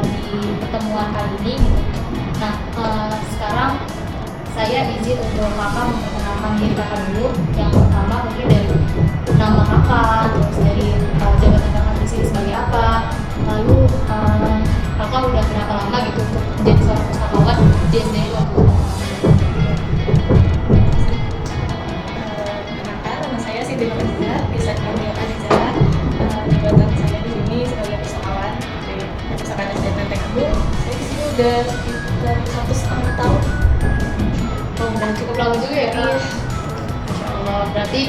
di pertemuan kali ini gitu. Nah, sekarang saya izin untuk kakak memperkenalkan diri kakak dulu. Yang pertama mungkin dari nama kakak, terus dari jabatan kakak di sini sebagai apa, lalu kakak udah berapa lama gitu untuk menjadi seorang pustakawan di SDN Lombu. Perkenalkan, nama saya Siti Nurhaliza, bisa dipanggil Aliza. Jabatan saya di sini sebagai pustakawan di Perpustakaan SDN Lenteng Agung. Saya di sini udah sekitar 1,5 tahun. Oh, udah cukup lama juga ya kak. Iya. Masya Allah. Berarti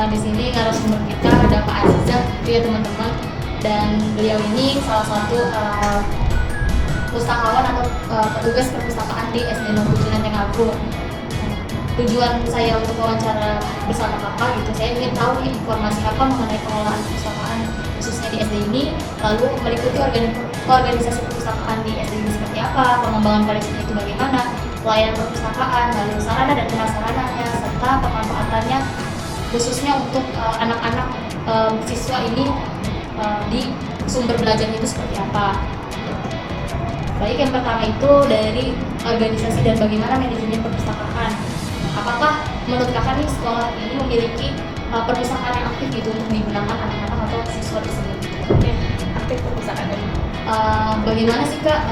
di sini narasumber kita ada Kak Aziza, gitu ya teman-teman. Dan beliau ini salah satu pustakawan atau petugas perpustakaan di SD Lombu Lenteng Agung. Tujuan saya untuk wawancara bersama kakak gitu, saya ingin tahu nih informasi apa mengenai pengelolaan perpustakaan khususnya di SD ini, lalu meliputi organisasi perpustakaan di SD ini seperti apa, pengembangan koleksinya itu bagaimana, pelayanan perpustakaan, lalu sarana dan prasarananya, serta pemanfaatannya khususnya untuk anak-anak siswa ini di sumber belajar itu seperti apa. Baik, yang pertama itu dari organisasi dan bagaimana manajemen perpustakaan. Apakah menurut kakak nih sekolah ini memiliki perpustakaan yang aktif gitu untuk digunakan anak-anak atau siswa di sini? Oke, aktif perpustakaan ini. Bagaimana sih kak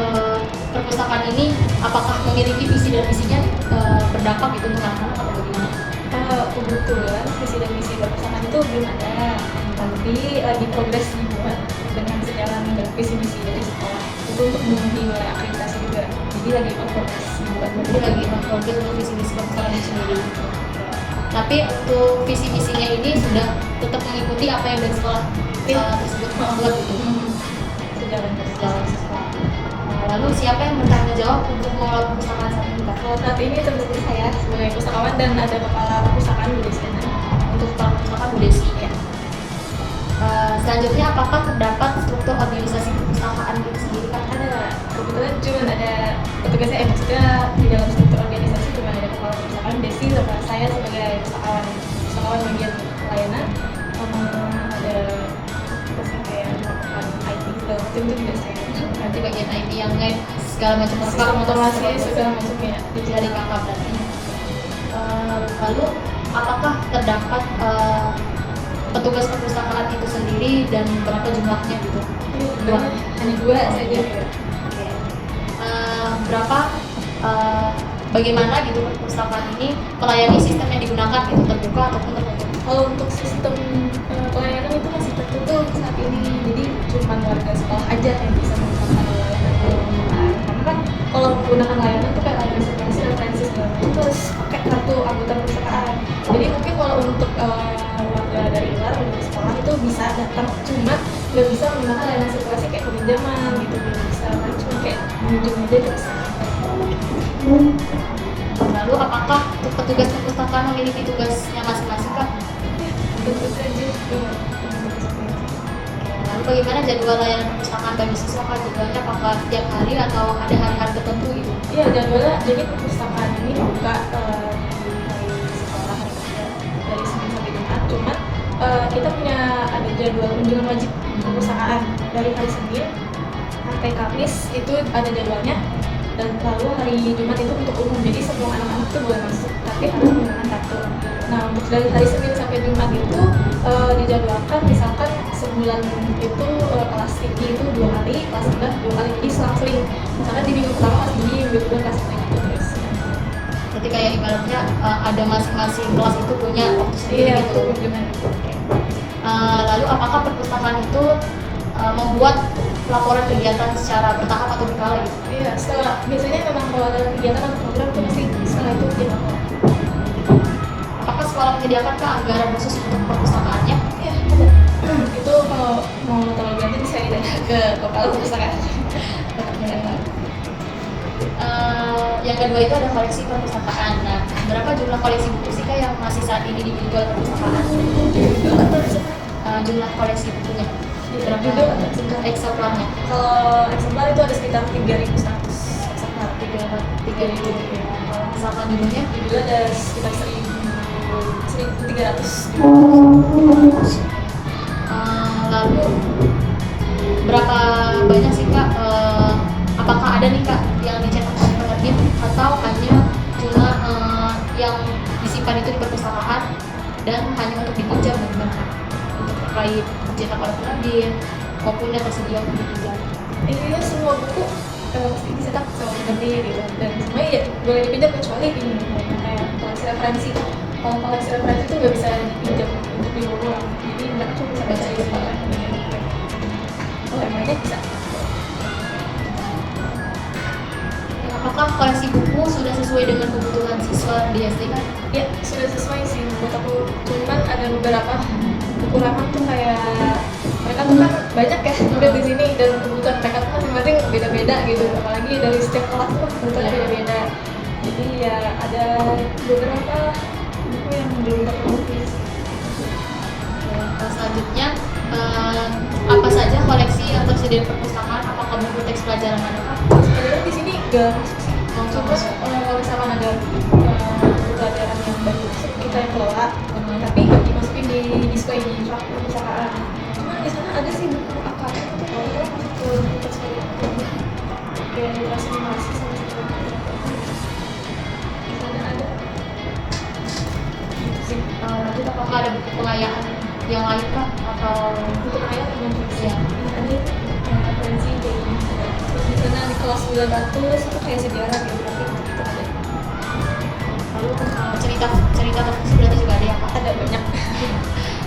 perpustakaan ini? Apakah memiliki visi dan misinya berdampak gitu untuk anak-anak atau bagaimana? Kebetulan visi dan misi perpustakaan itu belum ada, tapi lagi progres dibuat dengan sejalan dengan visi misi dari sekolah. Itu untuk memenuhi nilai akreditasi juga. Jadi lagi progres dibuat. Jadi lagi progres untuk visi misi perpustakaan itu sendiri. Tapi untuk visi misinya ini sudah tetap mengikuti apa yang dari sekolah tersebut membuat gitu. Sejalan Jalan sekolah. Lalu siapa yang bertanggung jawab untuk mengelola perpustakaan saat ini kak? Kalau saat ini tentu saya sebagai pustakawan dan ada kepala perpustakaan Bu Desi. Untuk kepala perpustakaan Bu Desi ya. Selanjutnya apakah terdapat struktur organisasi perpustakaan itu sendiri kak? Ada, kebetulan cuma ada petugasnya, maksudnya di dalam struktur organisasi cuma ada kepala perpustakaan Desi sama saya sebagai pustakawan bagian pelayanan, ada terus kayak melakukan IT segala macam itu juga saya. Nanti bagian IT yang lain segala macam Sistem otomasi segala macamnya dari kakak berarti. Lalu apakah terdapat petugas perpustakaan itu sendiri dan berapa jumlahnya gitu? Hanya dua saja. Oke. Berapa bagaimana gitu perpustakaan ini melayani sistem yang digunakan gitu, terbuka ataupun tertutup? Kalau untuk sistem pelayanan itu masih tertutup saat ini, jadi cuma warga sekolah aja yang bisa menggunakan layanan perpustakaan. Karena kan kalau menggunakan layanan itu kayak layanan referensi segala macam itu harus pakai kartu anggota perpustakaan. Jadi mungkin kalau untuk warga dari luar dari sekolah itu bisa datang, cuma nggak bisa menggunakan layanan sirkulasi kayak peminjaman gitu, belum bisa. Paling cuma kayak menunjuk aja bisa. Lalu apakah untuk petugas perpustakaan memiliki tugasnya masing-masing kak? Tentu saja. Lalu bagaimana jadwal layanan perpustakaan bagi siswa kak? Jadwalnya apakah setiap hari atau ada hari-hari tertentu gitu? Iya, jadwalnya jadi perpustakaan ini buka di hari sekolah hari kerja dari Senin sampai Jumat. Cuman kita punya ada jadwal kunjungan wajib perpustakaan dari hari Senin sampai Kamis itu ada jadwalnya, dan lalu hari Jumat itu untuk umum, jadi semua anak-anak itu boleh masuk tapi harus menggunakan kartu. Nah, untuk dari hari Senin sampai Jumat itu dijadwalkan misalkan sebulan itu kelas tinggi itu 2 hari, kelas rendah 2 kali, jadi selang-seling. Misalkan di minggu pertama kelas tinggi, minggu kedua kelas rendah gitu terus. Jadi kayak ibaratnya ada masing-masing kelas itu punya waktu sendiri Iya, gitu. kunjungan. Lalu apakah perpustakaan itu membuat laporan kegiatan secara bertahap atau berkala gitu? Iya, setelah biasanya memang kalau ada kegiatan atau program itu pasti setelah itu kita Apakah sekolah menyediakan anggaran khusus untuk perpustakaannya? iya ada. Itu kalau mau tahu lebih lanjut bisa ditanya ke kepala perpustakaan. Yang kedua itu ada koleksi perpustakaan. Nah, berapa jumlah koleksi buku sih kak yang masih saat ini dimiliki oleh perpustakaan? Jumlah koleksi bukunya berapa? Jumlah eksemplarnya? Kalau eksemplar itu ada sekitar 3.100 eksemplar. 3.000. Kalau misalkan judulnya? Judul ada sekitar 1.300. Lalu berapa banyak sih kak dicetak oleh penerbit maupun yang tersedia untuk dipinjam. Intinya semua buku pasti dicetak sama penerbit gitu, dan semuanya ya boleh dipinjam kecuali ini kayak koleksi referensi. Kalau koleksi referensi itu nggak bisa dipinjam untuk dibawa pulang, jadi mereka cuma bisa baca di sekolah. Oh, yang lainnya bisa. Apakah koleksi buku sudah sesuai dengan kebutuhan siswa di SD kan? Ya, sudah sesuai sih buat aku. Cuman ada beberapa kekurangan tuh kayak mereka tuh kan banyak ya udah di sini, dan kebutuhan mereka tuh masing-masing beda-beda gitu. Apalagi dari setiap kelas tuh kebutuhan beda-beda. Jadi ya ada beberapa buku yang belum terpenuhi. Selanjutnya, apa saja koleksi yang tersedia di perpustakaan? Apakah buku teks pelajaran ada kah? Sebenarnya di sini nggak masuk sih. Cuma kalau misalkan ada buku pelajaran yang baru kita yang kelola, tapi nggak dimasukin di display di rak perpustakaan. Cuma di sana ada sih buku AKM itu kalau nggak masuk ke buku teks pelajaran. Kayak literasi animasi sama sekali. Di sana ada. Gitu sih. Lanjut, apakah ada buku pengayaan yang lain kah? Atau Buku ayat yang fiksi. Ya. Ini ada referensi kayak gini. Terus di sana di kelas 900 itu kayak sejarah geografi gitu ada. lalu cerita terfiksi berarti juga ada ya Pak? Ada banyak.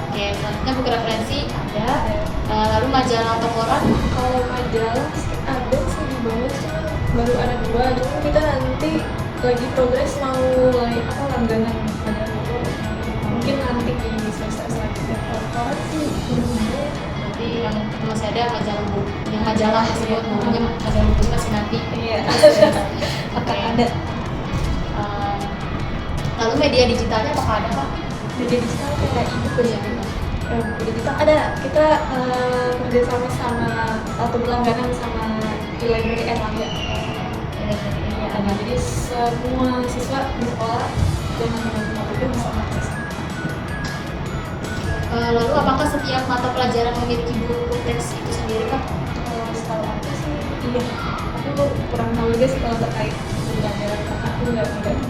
Oke, selanjutnya buku referensi ada. Lalu majalah atau koran? Kalau majalah sih ada sih di bawah, cuma baru ada 2. Cuma kita nanti lagi progres mau mulai langganan majalah itu. Mungkin nanti di semester selanjutnya. Kalau koran sih belum ada. Nanti yang masih ada majalah tersebut, namanya majalah buku masih nanti. Iya. Akan ada. Lalu media digitalnya apakah ada Pak? Media digital kayak e-book ya. Media digital ada. Kita kerjasama sama atau berlangganan sama e-library Erlangga. Ya, ada. Jadi semua siswa di sekolah dengan itu bisa akses. Lalu apakah setiap mata pelajaran memiliki buku teks itu sendiri Pak? Kalau setahu aku sih iya. Aku kurang tahu juga sih kalau terkait pelajaran, karena aku nggak pegang.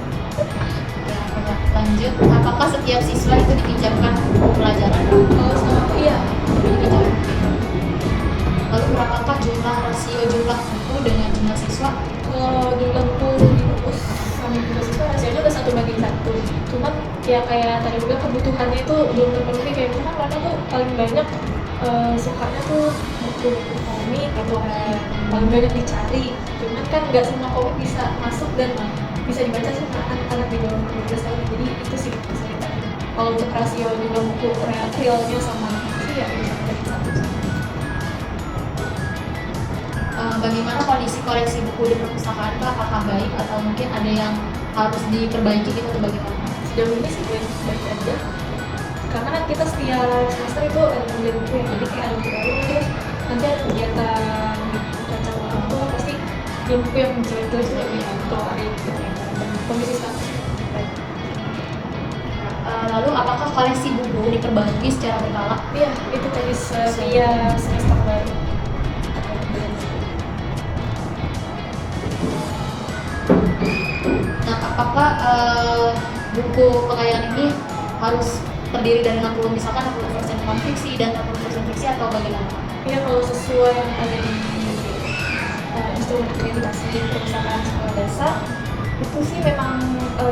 Lanjut, apakah setiap siswa itu dipinjamkan buku pelajaran? Kalau setahu aku iya. Dipinjam. Lalu berapakah rasio jumlah buku dengan jumlah siswa? Kalau jumlah buku di perpus sama jumlah siswa hasilnya udah 1:1. Cuman ya kayak tadi juga kebutuhannya itu belum terpenuhi. Kayak misalkan mereka tuh paling banyak sukanya tuh buku-buku komik atau kayak paling banyak dicari. Cuman kan nggak semua komik bisa masuk dan bisa dibaca sama anak-anak di bawah 12 tahun. Jadi itu sih kesulitan. Kalau untuk rasio jumlah buku realnya sama sih ya bisa dari 1. Bagaimana kondisi koleksi buku di perpustakaan Pak? Apakah baik atau mungkin ada yang harus diperbaiki gitu atau bagaimana? Sejauh ini sih baik aja, karena kan kita setiap semester itu ada pembelian buku ya, jadi kayak ada buku baru terus nanti ada kegiatan baca orang tua pasti dia buku yang jelek-jelek juga dikeluarin gitu. Dan kondisi sekarang baik. Lalu apakah koleksi buku diperbaiki secara berkala? Iya, itu tadi setiap semester baru. Nah, apakah buku pengayaan ini harus terdiri dari 60% non fiksi dan 60% fiksi atau bagaimana? Iya, kalau sesuai yang ada di instrumen akreditasi perusahaan sekolah dasar itu sih memang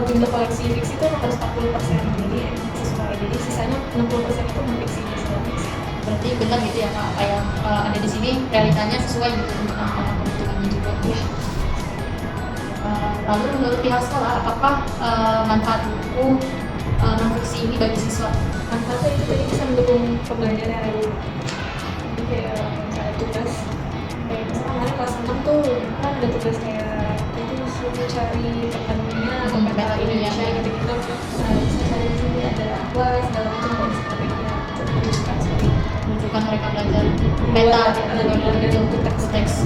jumlah koleksi fiksi itu harus 40%, jadi sesuai. Jadi sisanya 60% itu non fiksi dan non fiksi. Berarti benar gitu ya Pak, apa yang ada di sini realitanya sesuai gitu dengan kebutuhannya juga. Iya. Lalu menurut pihak sekolah, apakah manfaat buku non-fiksi ini bagi siswa? Manfaatnya itu tadi bisa mendukung pembelajaran yang lebih. Jadi kayak misalnya tugas, kayak misalnya kemarin kelas 6 tuh kan ada tugas kayak itu suruh cari peta dunia atau peta Indonesia gitu-gitu. Nah, bisa cari di sini ada apa segala macam dan sebagainya. Jadi bukan seperti Menunjukkan mereka belajar peta ada buku teks.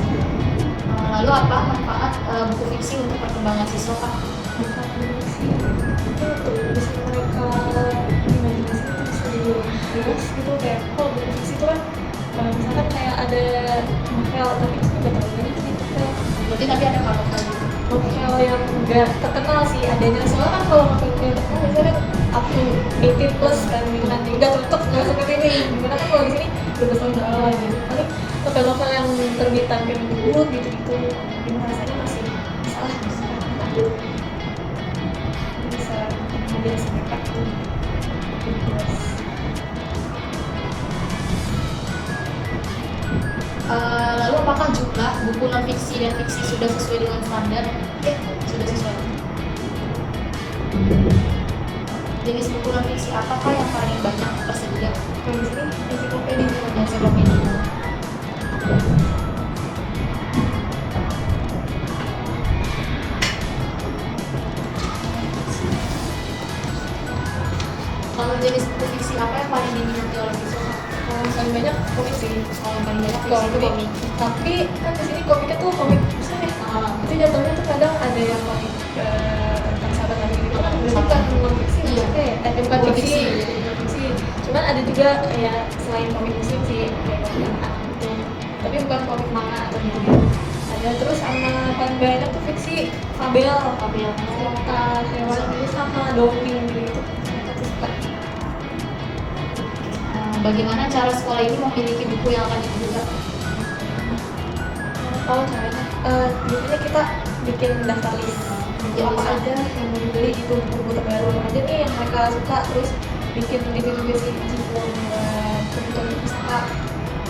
Lalu apa manfaat buku fiksi untuk perkembangan siswa Pak? manfaat fiksi itu untuk bisa mereka imajinasi itu bisa jadi luas gitu. Kayak kalau buku fiksi itu kan misalkan kayak ada novel, tapi itu nggak terlalu banyak sih novel. Berarti tadi ada kalau gitu. Novel yang nggak terkenal sih adanya, soalnya kan kalau novel yang terkenal biasanya kan up to 18 plus kan gitu kan, nggak cocok nggak seperti ini. Gimana kan kalau di sini 12 tahun ke bawah gitu. Paling novel-novel yang terbitan Kemendikbud gitu-gitu, gimana rasanya masih bisa lah, bisa menjadi sepakat tuh. Lalu apakah jumlah buku non fiksi dan fiksi sudah sesuai dengan standar? Ya, sudah sesuai. Jenis buku non fiksi apakah yang paling banyak tersedia? Kalau di sini ensiklopedia. Ensiklopedia. Kalau jenis buku fiksi apa yang paling diminati oleh siswa? Paling banyak komik sih. Kalau yang paling banyak fiksi itu komik. Tapi kan di sini komiknya tuh komik besar ya. Itu jatuhnya tuh kadang ada yang komik tentang sahabat lagi gitu kan. Berarti bukan non fiksi Iya. maksudnya ya. Bukan Bukan fiksi. fiksi. Bukan fiksi. Cuman ada juga ya selain komik muslim sih kayak komik anak gitu. Tapi bukan komik manga atau gitu. Ada terus sama paling banyak tuh fiksi fabel, cerita hewan itu sama dongeng gitu. Mereka tuh suka. Bagaimana cara sekolah ini memiliki buku yang akan dibuka? Tahu caranya? Biasanya kita bikin daftar list buku apa aja yang mau dibeli, itu buku terbaru apa aja nih yang mereka suka, terus bikin itu juga sih jiform buat kebutuhan pustaka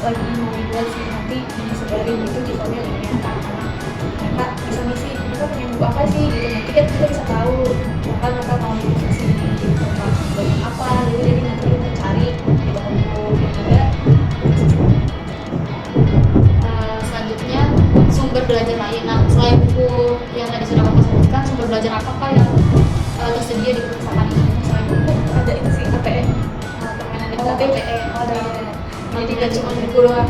lagi mau dibuat sih, nanti disebarin itu jiformnya ini mereka bisa ngisi mereka punya buku apa sih gitu, nanti kan kita bisa tahu bahkan mereka mau ngisi tentang banyak apa gitu, jadi nanti kita cari di toko buku yang ada. Selanjutnya sumber belajar lain. Nah, selain buku yang tadi sudah Bapak sebutkan, sumber belajar apakah yang tersedia di perpustakaan ini? Selain buku ada itu sih APE, permainan edukatif. Ada. Jadi nggak cuma buku doang.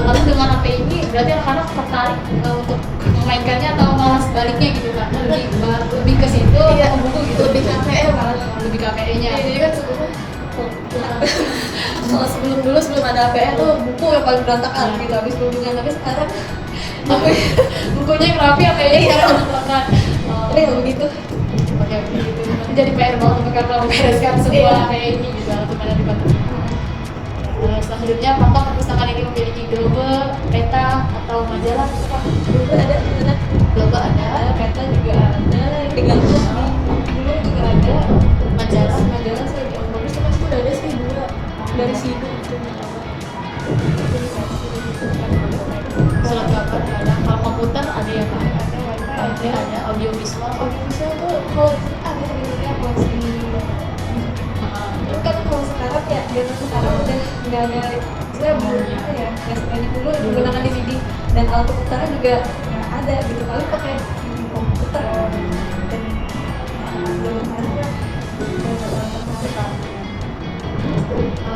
Lalu dengan HP ini berarti anak-anak tertarik untuk memainkannya atau malah sebaliknya gitu kan? Lebih ke situ Iya, atau buku gitu? lebih KPE malah. Lebih ke HP-nya. Iya, jadi kan sebelumnya kalau sebelum ada APE tuh buku yang paling berantakan gitu, habis kunjungan, tapi sekarang Bukunya yang rapi HP-nya sekarang berantakan. tapi yang begitu. Oke, gitu. Nanti jadi PR banget untuk kalau membereskan semua kayak ini gitu untuk mana dibantu. Selanjutnya, apakah perpustakaan ini memiliki globe, peta, atau majalah? Gitu, Pak? Dulu ada internet, Globe ada, peta juga ada, yang digantung dulu juga ada, majalah. majalah saya yang bagus tuh masih udah ada sih dulu dari situ itu Surat kabar ada. Kalau komputer ada ya Pak? Ada. Audio visual. audiovisual tuh kalau ada sebenarnya masih kan kalau sekarang ya zaman sekarang udah nggak ada, saya belum apa ya nggak sebanyak dulu menggunakan DVD, dan alat komputernya juga nggak ada gitu, paling pakai CD komputer dan zaman sekarang ya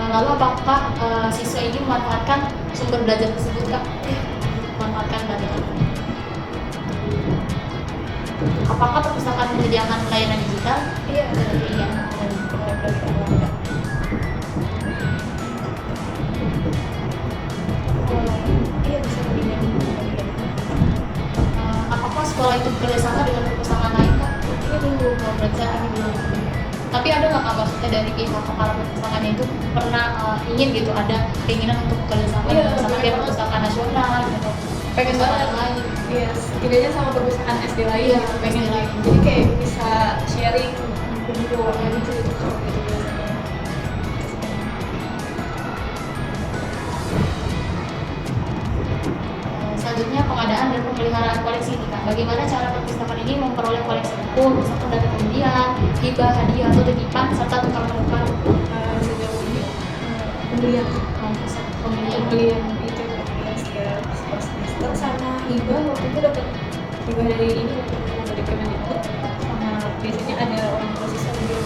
Lalu apakah siswa ini memanfaatkan sumber belajar tersebut Kak? Memanfaatkan belajar. Apakah perpustakaan menyediakan layanan digital? iya Iya. iya bisa lebih Apakah sekolah itu bekerjasama dengan perpustakaan lain Kak? Ini belum, berarti ini belum. Tapi ada nggak Kak maksudnya dari pihak kepala perpustakaannya itu pernah ingin gitu ada keinginan untuk bekerjasama Iya, sama kayak perpustakaan nasional gitu? pengen banget lain. iya setidaknya sama perpustakaan SD lain Iya, gitu, pengen SD lain. jadi kayak bisa sharing buku kayak gitu gitu biasanya. Selanjutnya pengadaan dan pemeliharaan koleksi nih Kak. Bagaimana cara perpustakaan ini memperoleh koleksi buku, misalkan dari pembelian, hibah, hadiah atau titipan serta tukar menukar Sejauh ini pembelian pembelian. itu pembelian setiap semester sama hibah, waktu itu dapat hibah dari ini dari Kemendikbud, sama biasanya ada orang tua siswa juga.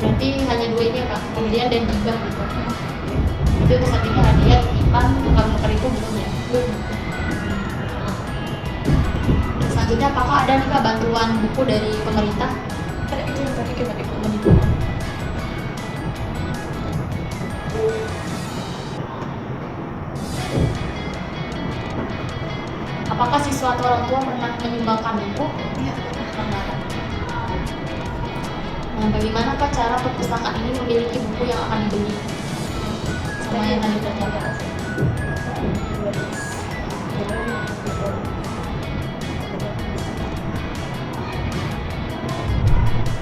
Berarti hanya dua ini ya Kak, pembelian dan hibah gitu. Itu untuk saat ini hadiah, titipan, tukar menukar itu belum ya? Selanjutnya apakah ada nih Kak bantuan buku dari pemerintah? Ada itu yang tadi Kemendikbud. buku. Apakah siswa atau orang tua pernah menyumbangkan buku? Iya. Pernah. Nah, bagaimana Pak cara perpustakaan ini memiliki buku yang akan dibeli? Sama yang tadi terjadi.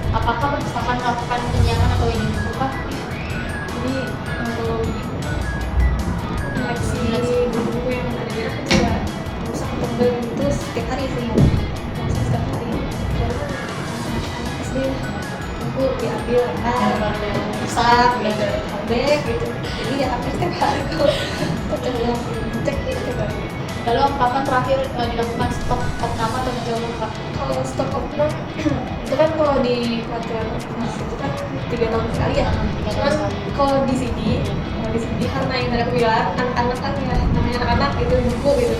Apakah perpustakaan melakukan penyiaran atau ini buku Pak? Jadi kalau koleksi buku yang ada di aku juga rusak atau itu setiap hari sih, maksudnya setiap hari. Karena anak SD buku diambil rusak, udah robek gitu. Jadi ya hampir setiap hari kalau coba cek gitu kan. Lalu kapan terakhir dilakukan stok opname atau menjual Pak? Kalau stok opname itu kan kalau di pelatihan itu kan 3 tahun sekali ya. 3 tahun Cuman sekali. kalau di sini karena yang tadi aku bilang anak-anak kan ya namanya anak-anak gitu buku gitu.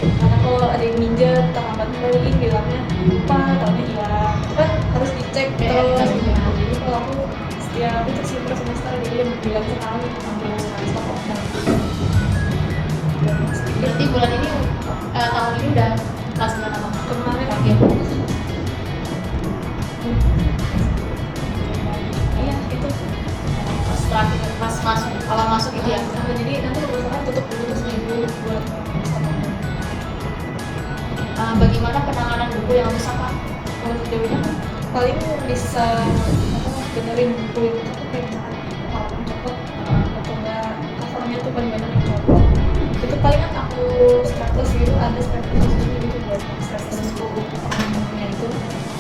Karena kalau ada yang minjem terlambat beliin bilangnya lupa tahunnya hilang. Itu kan harus dicek terus. Jadi kalau aku setiap itu sih per semester jadi yang bilang sekali ambil stok opname. Berarti bulan ini tahun ini udah kelas berapa Pak? Kemarin Terakhir. iya itu. Pas terakhir pas masuk awal masuk itu ya. Jadi nanti perpustakaan tutup dulu terus seminggu buat Bagaimana penanganan buku yang rusak Pak? kalau sejauh ini kan paling bisa benerin buku yang rusak kayak misalkan halaman copot atau enggak covernya tuh benar-benar dicopot. Itu paling kan aku staples gitu, ada staples khususnya gitu buat staples buku bukunya itu.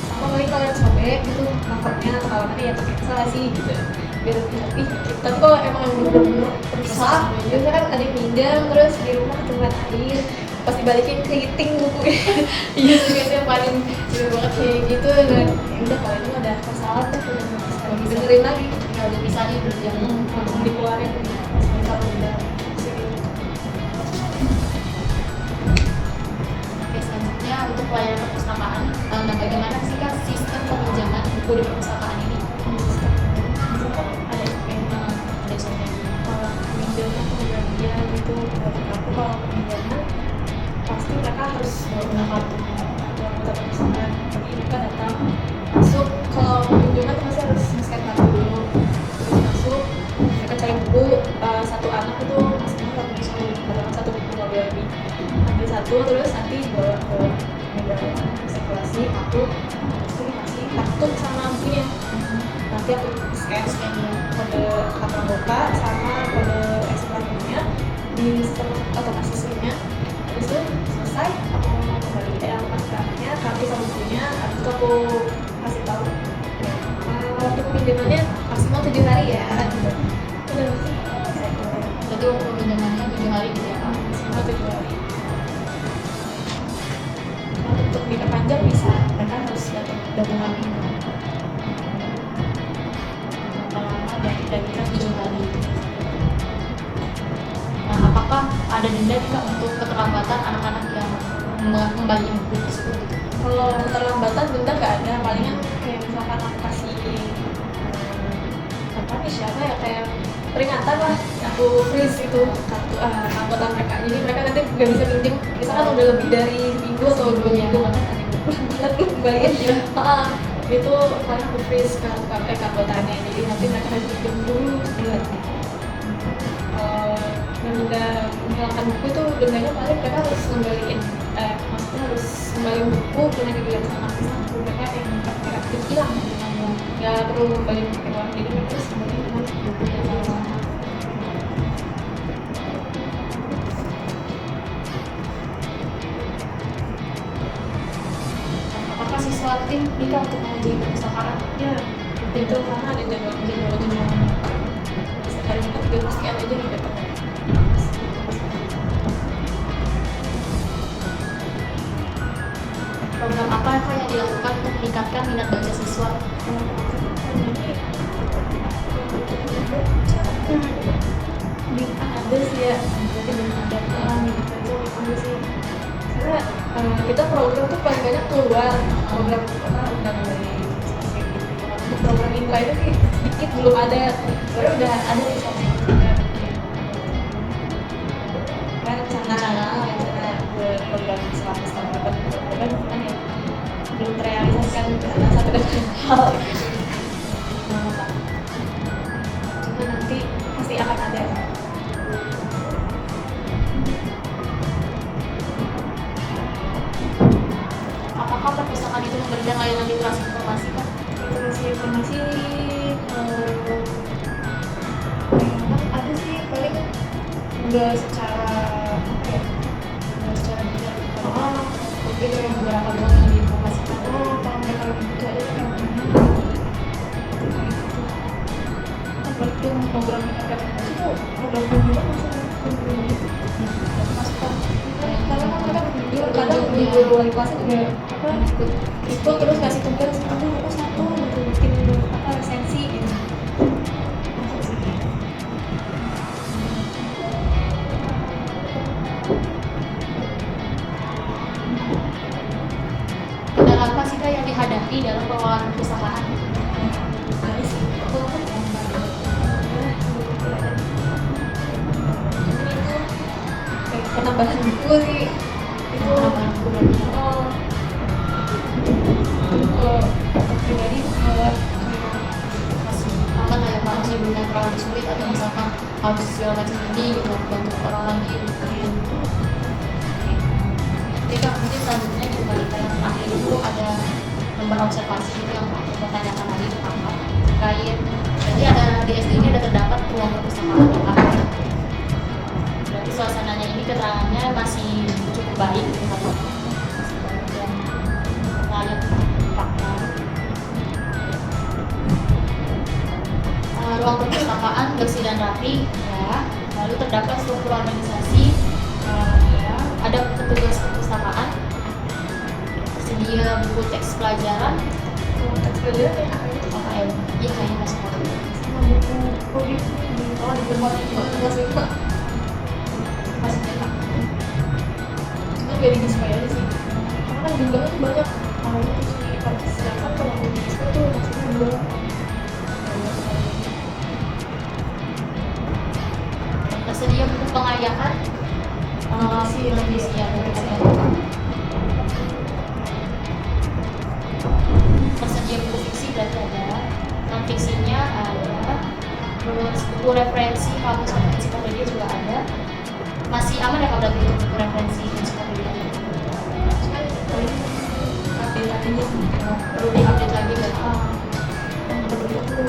Sama paling kalian sobek gitu covernya atau halamannya ya pakai salah sih gitu biar lebih rapi. Tapi kalau emang bener-bener rusak, biasanya kan ada yang pinjam terus di rumah ketemuan air pas dibalikin keriting bukunya. Iya sih biasanya paling juga banget Kayak gitu dan ya udah kalau itu ada masalah tuh udah sekarang dibenerin lagi tinggal dipisahin berarti yang langsung dikeluarin kalau udah sering. Oke, selanjutnya untuk pelayanan perpustakaan, nah bagaimana sih Kak sistem peminjaman buku di perpustakaan ini? Ada yang Ada contohnya. kalau pinjaman penggantian gitu dari aku kalau pinjaman pasti mereka harus bawa kartu atau anggota perpustakaan jadi mereka datang masuk kalau pinjaman pasti harus nge-scan kartu dulu terus masuk mereka cari buku satu anak itu maksimal satu buku nggak boleh lebih ambil satu terus nanti bawa ke meja sirkulasi aku terus dikasih kartu sama bukunya nanti aku scan kode kartu anggota sama kode eksemplarnya di sistem otomatisnya habis itu selesai aku kembali aku kasih kartunya kartu sama bukunya habis itu aku kasih tahu waktu pinjamannya maksimal 7 hari ya gitu. Udah bisa itu Berarti waktu peminjamannya 7 hari gitu ya Kak? maksimal 7 hari. Kalau untuk diperpanjang bisa mereka harus datang lagi Berapa lama dan kita 7 hari. Nah, apakah ada denda nih Kak untuk keterlambatan anak-anak yang mengembalikan buku tersebut gitu? kalau keterlambatan denda nggak ada palingan kayak misalkan aku kasih apa nih siapa ya kayak peringatan lah aku freeze itu kartu anggota mereka jadi mereka nanti nggak bisa minjem misalkan udah lebih dari minggu atau 2 minggu kan ada bulan belum kembaliin ya itu paling aku freeze ke anggotanya jadi nanti mereka harus minjem dulu sebulan denda menghilangkan buku itu dendanya paling mereka harus kembaliin maksudnya harus kembaliin buku punya kegiatan sama buku mereka yang mereka hilang nggak perlu kembaliin pakai uang jadi mereka harus kembaliin buku yang sama. Apakah siswa tim bisa untuk mengunjungi perpustakaan? Ya itu karena ada jadwal hari ini kan 3 sekian aja nih datang. Program apa yang dilakukan untuk meningkatkan minat baca siswa? Ada sih ya, berarti belum ada itu ada sih. Karena kita program tuh paling banyak keluar program undang dari untuk program Intra itu sih sedikit belum ada, baru udah ada di sana. dengan satu dan lain hal. Cuma nanti pasti akan ada. Apakah perpustakaan itu memberikan layanan literasi informasi, Pak? Literasi informasi ada sih, paling nggak secara apa ya, Nah, secara detail, mungkin yang beberapa doang yang diinformasikan. kalau mereka lebih butuh aja kan seperti program implementasi itu program kunjungan masuk kan, karena kan mereka berkunjung kadang di wali kelasnya juga apa ikut terus ngasih tugas aku lupa satu bikin apa resensi gitu. Masuk sih. Kendala apa sih Kak yang dihadapi dalam pengelolaan perpustakaan? Ada sih, aku kan yang baru kayak penambahan buku sih itu oh kalau pribadi mengelola Masih aman lah ya Pak, masih belum yang terlalu sulit atau misalkan harus segala macam ini gitu untuk orang lagi gitu. Jadi Kak, mungkin selanjutnya di berita yang terakhir itu ada nomor observasi itu yang aku mau tanyakan tadi ke Kakak terkait. Jadi ada di SD ini ada terdapat ruang perpustakaan yang ada. Berarti suasananya ini keterangannya masih cukup baik gitu kan. Masih banyak yang layak dipakai. Ruang perpustakaan bersih dan rapi ya. Lalu terdapat struktur organisasi ya. Ada petugas perpustakaan, tersedia buku teks pelajaran, teks pelajaran ya apa itu KKM, iya kayaknya masuk KKM. sama buku kode di bawah di bawah itu kelas 5 Masuk TK. itu gak di display aja sih karena kan jumlahnya tuh banyak kalau itu sih sedangkan kalau di display tuh maksudnya dua. Tersedia buku pengayakan, televisi ya, tersedia buku fiksi berarti ada, non fiksinya ada, terus buku referensi, kamus atau ensiklopedia juga ada. Masih aman ya Kak berarti untuk buku referensi ensiklopedia? Kan paling update aja sih Perlu diupdate lagi berarti. yang perlu itu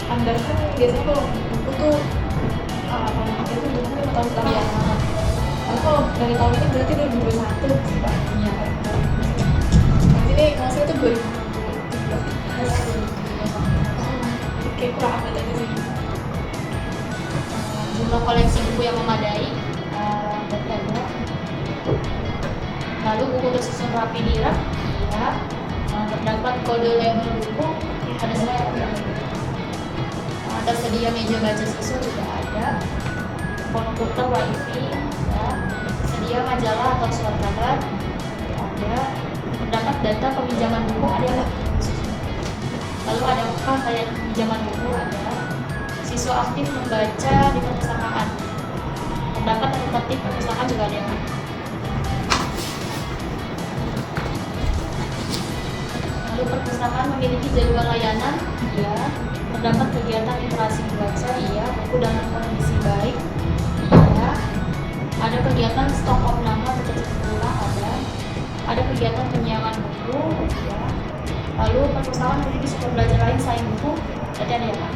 Anda kan biasanya kalau buku tuh kalau pakai tuh biasanya 5 tahun sekali ya. Tapi kalau dari tahun ini berarti 2021 sih Pak. Iya. Berarti ini maksudnya tuh 2017. Kayak kurang update aja sih. Jumlah koleksi buku yang memadai berarti ada. Lalu buku tersusun rapi di rak, iya. Terdapat kode label buku, ada semua. Tersedia meja baca siswa juga ada, komputer wifi, ya. Sedia majalah atau surat kabar ada, terdapat data peminjaman buku ada. Lalu ada kayak pinjaman buku ada, siswa aktif membaca di perpustakaan, terdapat tertib perpustakaan juga ada. Lalu perpustakaan memiliki jadwal layanan, ya. Terdapat kegiatan literasi membaca, iya. Buku dalam kondisi baik, iya. Ada kegiatan stok opname atau cetak ulang ada. Ada kegiatan penyiapan buku, ya. Lalu perpustakaan memiliki sumber belajar lain selain buku, berarti ada ya Pak?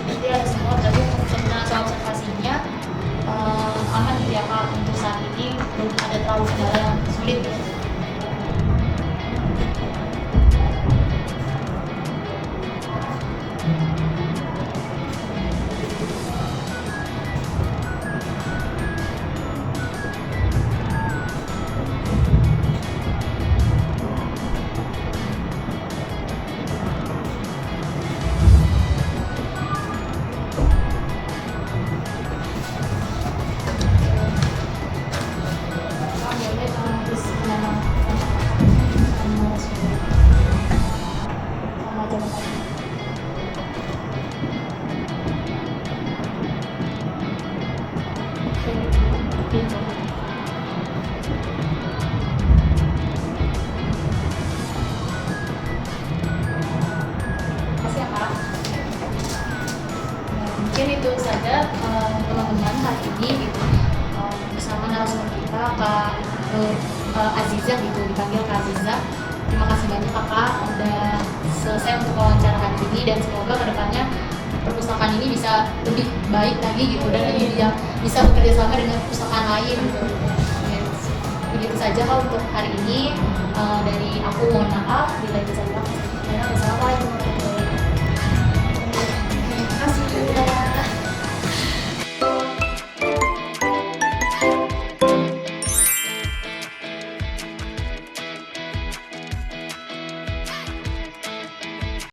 Jadi ada semua, berarti tentang observasinya aman gitu ya Pak, untuk saat ini belum ada terlalu kendala yang sulit ya. ini gitu, bersama narasumber kita Kak Aziza gitu, dipanggil Kak Aziza. Terima kasih banyak Kakak udah selesai untuk wawancara hari ini, dan semoga kedepannya perpustakaan ini bisa lebih baik lagi gitu, dan lebih bisa bekerja sama dengan perpustakaan lain gitu. Yes. Begitu saja Kak untuk hari ini. Dari aku mohon maaf bila itu saja. Assalamualaikum warahmatullahi wabarakatuh. Terima kasih.